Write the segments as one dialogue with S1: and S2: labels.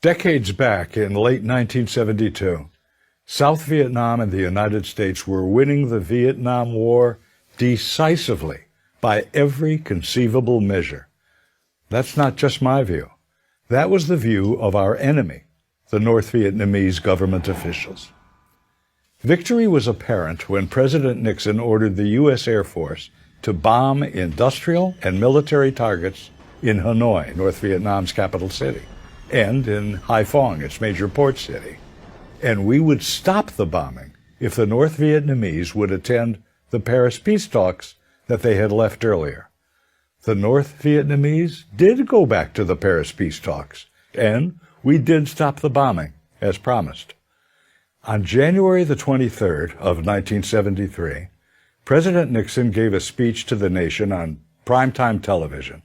S1: Decades back, in late 1972, South Vietnam and the United States were winning the Vietnam War decisively by every conceivable measure. That's not just my view. That was the view of our enemy, the North Vietnamese government officials. Victory was apparent when President Nixon ordered the U.S. Air Force to bomb industrial and military targets in Hanoi, North Vietnam's capital city, and in Haiphong, its major port city. And we would stop the bombing if the North Vietnamese would attend the Paris peace talks that they had left earlier. The North Vietnamese did go back to the Paris peace talks, and we did stop the bombing, as promised. On January the 23rd of 1973, President Nixon gave a speech to the nation on primetime television,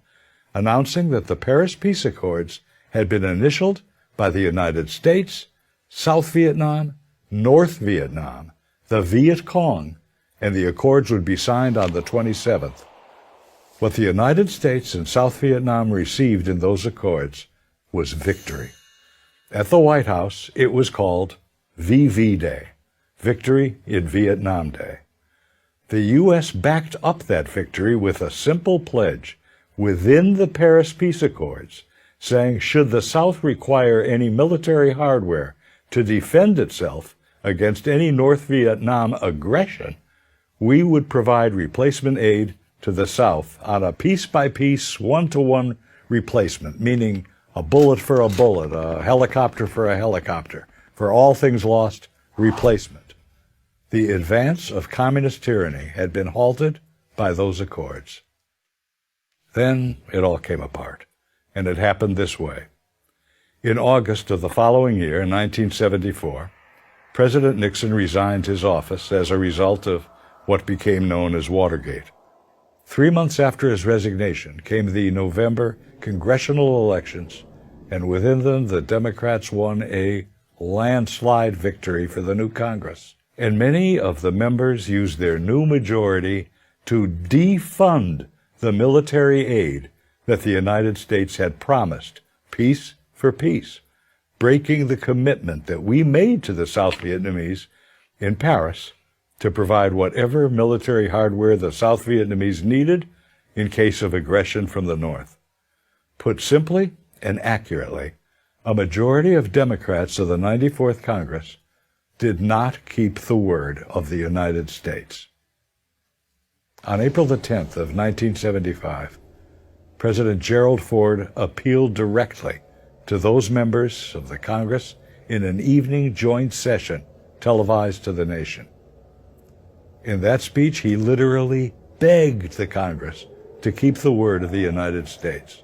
S1: announcing that the Paris Peace Accords had been initialed by the United States, South Vietnam, North Vietnam, the Viet Cong, and the accords would be signed on the 27th. What the United States and South Vietnam received in those accords was victory. At the White House, it was called VV Day, Victory in Vietnam Day. The U.S. backed up that victory with a simple pledge within the Paris Peace Accords, saying should the South require any military hardware to defend itself against any North Vietnam aggression, we would provide replacement aid to the South on a piece-by-piece, one-to-one replacement, meaning a bullet for a bullet, a helicopter for a helicopter, for all things lost, replacement. The advance of communist tyranny had been halted by those accords. Then it all came apart. And it happened this way. In August of the following year, 1974, President Nixon resigned his office as a result of what became known as Watergate. 3 months after his resignation came the November congressional elections, and within them the Democrats won a landslide victory for the new Congress. And many of the members used their new majority to defund the military aid that the United States had promised, peace for peace, breaking the commitment that we made to the South Vietnamese in Paris to provide whatever military hardware the South Vietnamese needed in case of aggression from the North. Put simply and accurately, a majority of Democrats of the 94th Congress did not keep the word of the United States. On April the 10th of 1975, President Gerald Ford appealed directly to those members of the Congress in an evening joint session televised to the nation. In that speech, he literally begged the Congress to keep the word of the United States.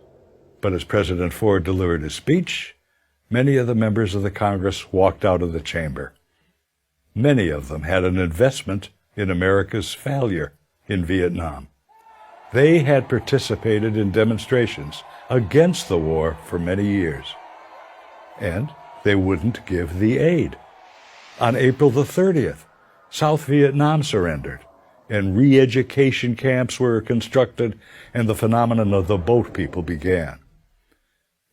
S1: But as President Ford delivered his speech, many of the members of the Congress walked out of the chamber. Many of them had an investment in America's failure in Vietnam. They had participated in demonstrations against the war for many years, and they wouldn't give the aid. On April the 30th, South Vietnam surrendered, and re-education camps were constructed, and the phenomenon of the boat people began.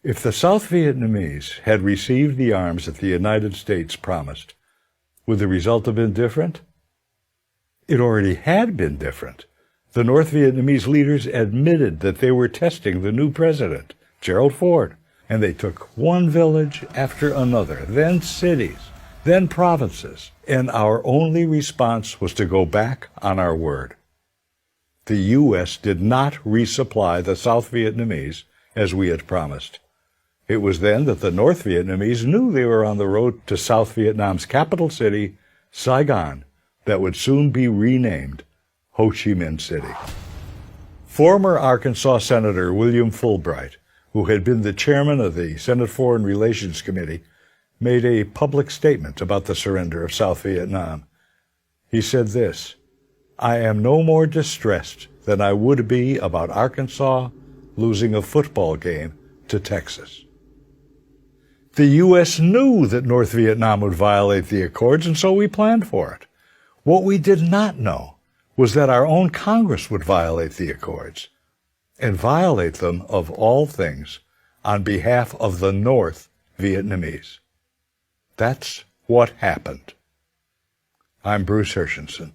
S1: If the South Vietnamese had received the arms that the United States promised, would the result have been different? It already had been different. The North Vietnamese leaders admitted that they were testing the new president, Gerald Ford, and they took one village after another, then cities, then provinces, and our only response was to go back on our word. The U.S. did not resupply the South Vietnamese as we had promised. It was then that the North Vietnamese knew they were on the road to South Vietnam's capital city, Saigon, that would soon be renamed Ho Chi Minh City. Former Arkansas Senator William Fulbright, who had been the chairman of the Senate Foreign Relations Committee, made a public statement about the surrender of South Vietnam. He said this, "I am no more distressed than I would be about Arkansas losing a football game to Texas." The U.S. knew that North Vietnam would violate the accords, and so we planned for it. What we did not know was that our own Congress would violate the accords, and violate them, of all things, on behalf of the North Vietnamese. That's what happened. I'm Bruce Hershenson.